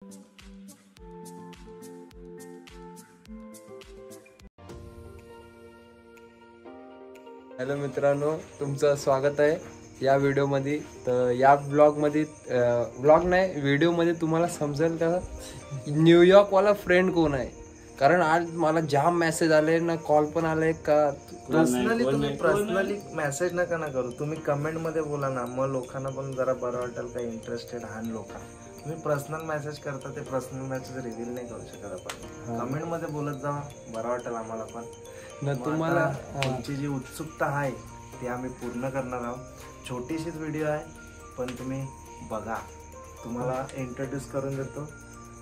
Hello मित्रांनो, तुमचं स्वागत आहे या व्हिडिओमध्ये. तर या व्लॉगमध्ये व्हिडिओमध्ये तुम्हाला समजेल का न्यूयॉर्कवाला फ्रेंड कोण आहे. कारण आज मला जाम मेसेज आले ना, कॉल पण आले का. पर्सनली मेसेज नका ना करू, तुम्ही कमेंट मध्ये बोला ना, मग लोकांना पण जरा बरं वाटेल. काही इंटरेस्टेड आहे लोकांना. तुम्ही पर्सनल मेसेज करता, ते पर्सनल मेसेज रिव्हील नाही करू शकत आपण. कमेंट मध्ये बोलत जा, बरं वाटेल आम्हाला पण. ना तुम्हाला तुमची जी उत्सुकता आहे ती आम्ही पूर्ण करणार आहोत. छोटीशीच व्हिडिओ आहे, पण तुम्ही बघा. तुम्हाला इंट्रोड्यूस करून देतो,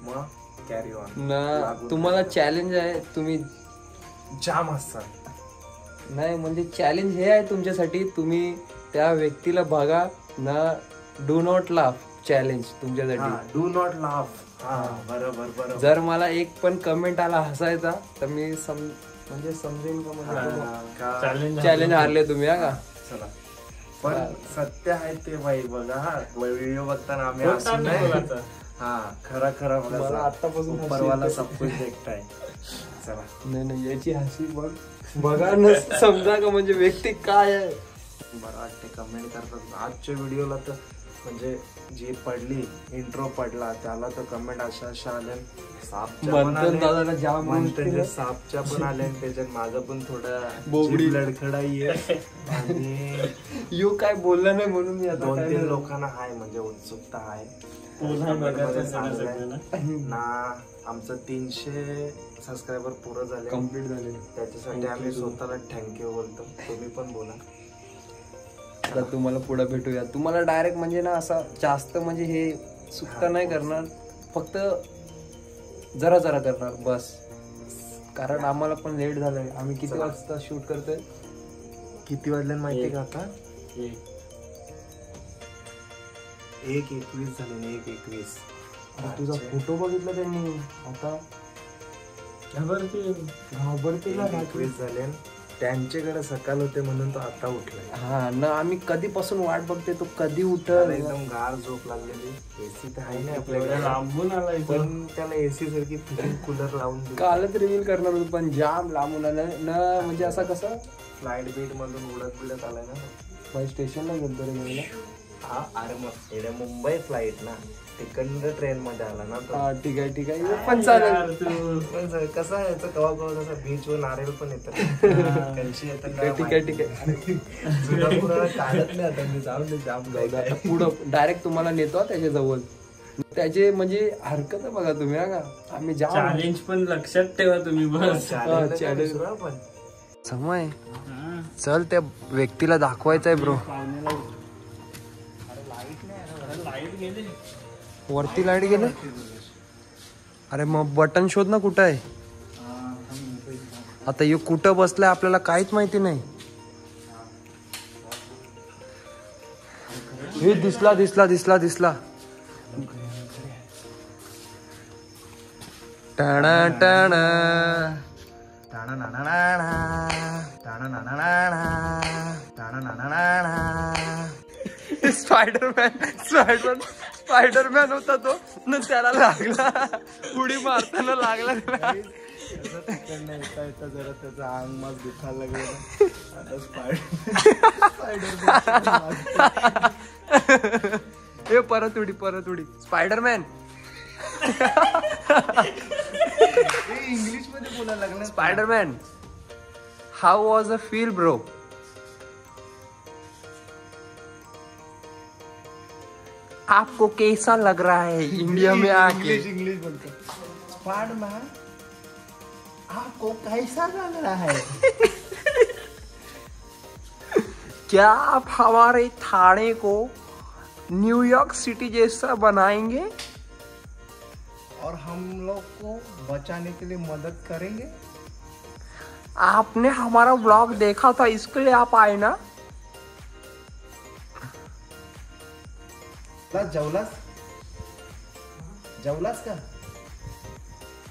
मग कॅरी ऑन. ना तुम्हाला चॅलेंज आहे, तुम्ही जाम असतात. नाही म्हणजे चॅलेंज हे आहे तुमच्यासाठी, तुम्ही त्या व्यक्तीला बघा ना. डू नॉट लाफ चॅलेंज तुमच्यासाठी. Do not laugh. बरोबर. जर मला एक पण कमेंट आला हसायचा तर मी म्हणजे समजेन का म्हणजे चॅलेंज हारले तुम्ही. का चला, पण सत्य आहे ते बाई बघा. व्हिडिओ बघताना आम्ही हसून नाही. खरा बघा. आतापासून परवाला सब कुछ देखताय. चला, नाही याची हसी बघा न समजा का म्हणजे व्यक्ती काय आहे. बरं वाटते कमेंट करतात. आजच्या व्हिडिओला तर म्हणजे जी पडली, इंट्रो पडला, त्याला तर कमेंट अशा आल्या. सापच्या पण आल्या, त्याच्यात माझं पण थोडं बोबडी लडखडाई आहे. आणि यू काय बोलला नाही म्हणून मी आता 2-3 लोकांना आहे म्हणजे उत्सुकता आहे ना. आमचं 300 सबस्क्रायबर पुरं झाले, कम्प्लीट झाले. त्याच्यासाठी आम्ही स्वतःला थँक्यू बोलतो. तुम्ही पण बोला. आता तुम्हाला पुढे भेटूया. तुम्हाला डायरेक्ट म्हणजे ना असं जास्त म्हणजे हे सुट्टा नाही करणार, फक्त जरा करणार बस. कारण आम्हाला पण लेट झालंय. आम्ही किती वाजता शूट करतोय? किती वाजले माहिती का? आता 1:21 झाले. 1:21. तुझा फोटो बघितला त्यांनी, आता घाबरते ना. 1:21 झाले. त्यांच्याकडे सकाळ होते म्हणून तो आता उठला. हा ना, आम्ही कधीपासून वाट बघते तो कधी उठल. एकदम गार झोप लागलेली. एसी तर आहे नाही आपल्याकडे, लांबून आलाय, पण त्याला एसी सारखी कूलर लावून कालच रिव्हील करणार होतो, पण जाम लांबून आलं ना. म्हणजे असं कसं फ्लाईट बीट मधून उडत आलाय ना. स्टेशनला गेलो रे गेला. हा, अरे मग एवढ्या मुंबई फ्लाईट ना, तिकडनं ट्रेन मध्ये आला ना. ठीक आहे पण चालेल. कसं आहे कवा कसं बीच वर नारळ पण येतात. ठीक आहे. पुढं डायरेक्ट तुम्हाला नेतो त्याच्या जवळ. त्याचे म्हणजे हरकत आहे बघा तुम्ही. का आम्ही चॅलेंज पण लक्षात ठेवा तुम्ही. बस समय चल, त्या व्यक्तीला दाखवायचंय ब्रो. वरती लाईट गेले. अरे मग बटन शोध ना, कुठं आहे आता. यो कुठं बसलाय आपल्याला काहीच माहिती नाही. हे दिसला. स्पायडरमॅन होता तो न, त्याला लागला उडी मारताना लागला. जरा त्याचा अंग मग दुखायला लागलं. हे परत उडी स्पायडरमॅन. इंग्लिश मध्ये बोलायला लागला. Spiderman, how was a feel bro? आपको कैसा लग रहा है इंडिया में आके? इंग्लिश बोलते. स्पाइडरमैन, आपको कैसा लग रहा है? क्या आप हमारे थाने को न्यूयॉर्क सिटी जैसा बनाएंगे और हम लोग को बचाने के लिए मदद करेंगे? आपने हमारा व्लॉग देखा था, इसके लिए आप आए ना? जेवलास का?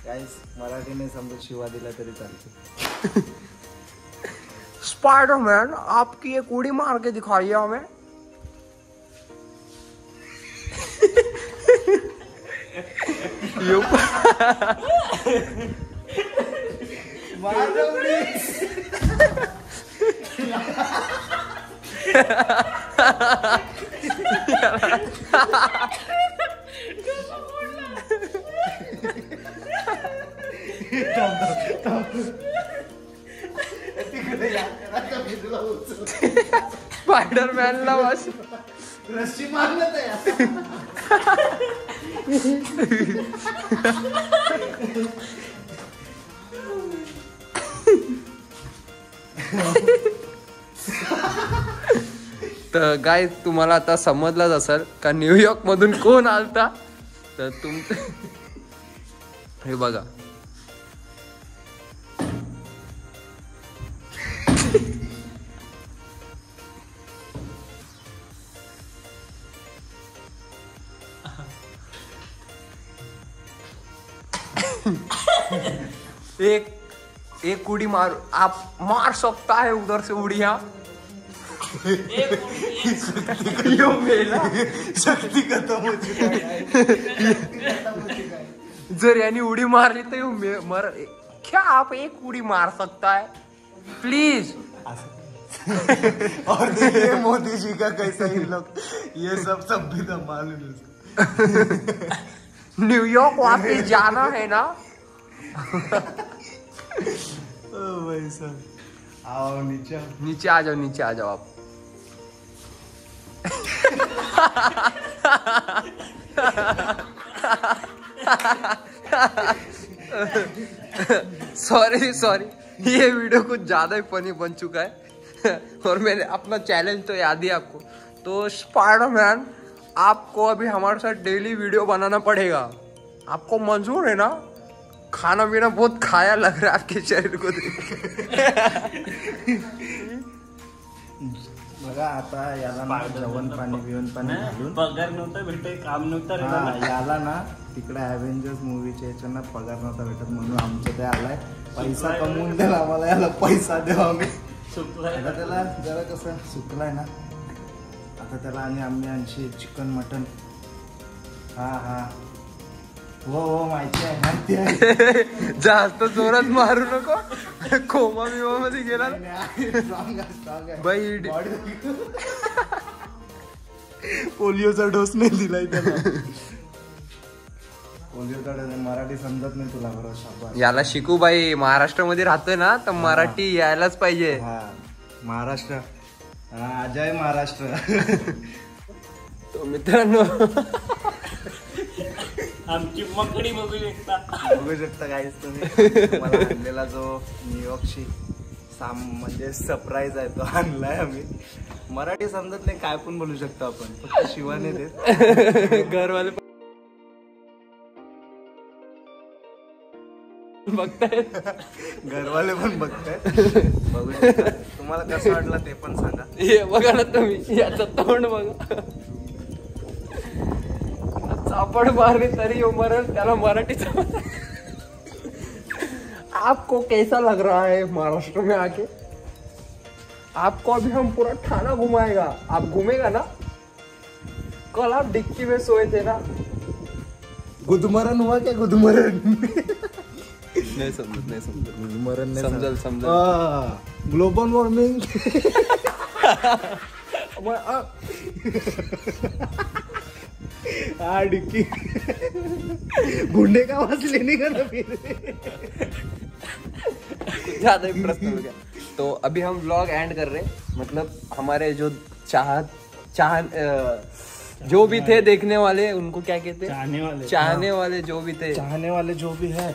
गाइस, मराठी नाही समजत, शिवा दिला तरी चालते. स्पाइडरमैन, आपकी एक उड़ी मार के दिखाइए हमें. स्पायडरमॅनला वास रस्सी मारलं तर तर गाय तुम्हाला आता समजलाच असेल का न्यूयॉर्क मधून कोण आलता. तर हे बघा एक उड़ी मार आप मार सकता है उधर से उड़िया. यो मेला शक्ती खतम होती. जर यानी उडी मारली तर यो मर. क्या आप एक उड़ी मार सकता है प्लीज. और देखिए मोदी जी का कैसा ही लोग ये सब भी तो मालूम है. न्यूयॉर्क वापस जाना है ना. ओ भाई साहब आओ नीचे आ जाओ आप. सॉरी ये वीडियो कुछ ज्यादा ही फनी बन चुका है. और मैंने अपना चैलेंज तो याद ही आपको. तो स्पाइडरमैन आपको अभी हमारे साथ डेली वीडियो बनाना पड़ेगा. आपको मंजूर है ना. खाना पीना बहुत खाया लग रहा है आपके शरीर को देख. बघा आता याला जेवण पाणी घालून पगार नव्हता भेटत, काम नव्हतं. याला ना तिकडे अव्हेंजर्स मूवीच्या याच्यानं पगार नव्हता भेटत म्हणून आमचं ते आलाय. पैसा कमवून द्या आम्हाला, याला पैसा द्यावा आम्ही. आता त्याला जरा कसं सुकलाय ना आता त्याला आणि आम्ही आणशी चिकन मटन. हा हो माहिती आहे. जास्त जोरात मारू नको. कोमा बिमा मध्ये गेला बाई. पोलिओचा डोस नाही दिलाय त्याला. पोलिओचा डोस मराठी समजत नाही तुला बरोबर. याला शिकू बाई. महाराष्ट्रामध्ये राहतोय ना तर मराठी यायलाच पाहिजे. हा महाराष्ट्र. अजय महाराष्ट्र. तो मित्रांनो आमची मकडी बघू शकता काहीच तुम्ही. मला आणलेला जो न्यूयॉर्कशी म्हणजे सरप्राईज आहे तो आणलाय आम्ही. मराठी समजत नाही काय पण बोलू शकतो आपण, फक्त शिवाने देत. घरवाले बघतायत, घरवाले पण बघतायत. बघू शकता. तुम्हाला कसं वाटलं ते पण सांगा. हे बघा ना तुम्ही याचं तोंड बघा. चापड मारली तरी मरण त्याला मराठीचा. आपको कैसा लग रहा है महाराष्ट्र में आके. आपको अभी हम पूरा थाना घुमाएगा. आप घूमेगा ना. कल आप डिक्की में सोए थे ना. गुदमरण हुआ क्या. गुदमरण नहीं समझत. गुदमरण समजल. Global warming. डिक्की गुंडे का आवाज लेने का ना फिर. ज्यादा ही प्रश्न हो गया. तो अभी हम व्लॉग एंड कर रहे हैं. मतलब हमारे जो जो भी थे देखने वाले उनको क्या कहते हैं, चाहने वाले जो भी थे, चाहने वाले जो भी है.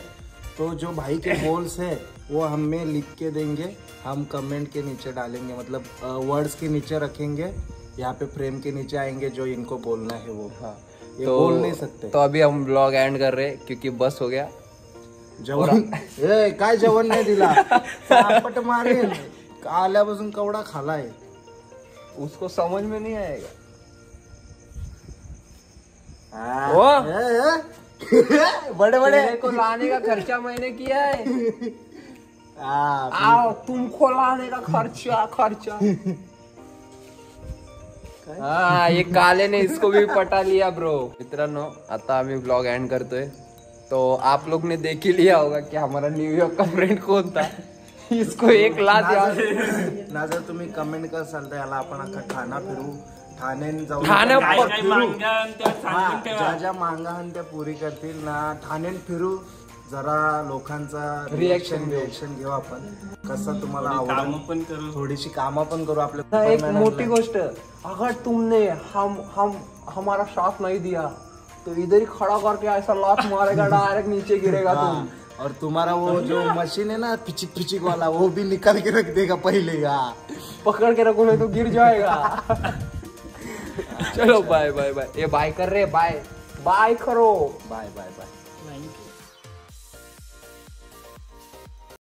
तो जो भाई के गोल्स है वो हमें लिख के देंगे. हम कमेंट के नीचे डालेंगे. मतलब वर्ड्स के नीचे रखेंगे. यहाँ पे फ्रेम के नीचे आएंगे जो इनको बोलना है वो. हाँ ये तो बोल नहीं सकते. तो अभी हम ब्लॉग एंड कर रहे हैं क्योंकि बस हो गया. जेवण काय जेवण नाही दिला. चापट मारेल. आल्यापासून कवडा खालाय. उसको समझ में नहीं आएगा. बड़े बड़े को लाने का खर्चा मैंने किया है. आओ तुमको लाने का खर्चा. हाँ ये काले ने इसको भी पटा लिया ब्रो. मित्रांनो आता आम्ही ब्लॉग एंड करतोय. तो आप लोग ने देख ही लिया होगा कि हमारा न्यूयॉर्क का फ्रेंड कौन था. इसको एक लात यार. ना जर तुम्ही कमेंट करसाल तर याला आपण अख्खा ठाणा फिरू, ठाण्याने जाऊ, ठाणे काय काय फिरू. मांगा आणि त्या सांगून हा, ठेवा. ज्या ज्या मांगा आणि त्या पुरी करतील ना, ठाण्यात फिरू, जरा लोकांचा Reaction घेऊ. रिएक्शन घेऊ आपण, कसं तुम्हाला कामं आवडेल. पण करू. थोडीशी कामं पण करू आपल्या. ना एक Superman मोटी आणलाय. गोष्ट, अगर तुमने हम हमारा साथ नहीं दिया तो इधर ही खड़ा करके ऐसा लात मारेगा, डायरेक्ट नीचे गिरेगा तुम. हाँ, और तुम्हारा वो जो मशीन है ना पिचिक पिचिक वाला, वो भी निकाल के रख देगा पहले. पकड़ के रखो नहीं तो गिर जाएगा. चलो बाय बाय बाय. ये बाय कर रहे, बाय बाय करो. Bye bye bye.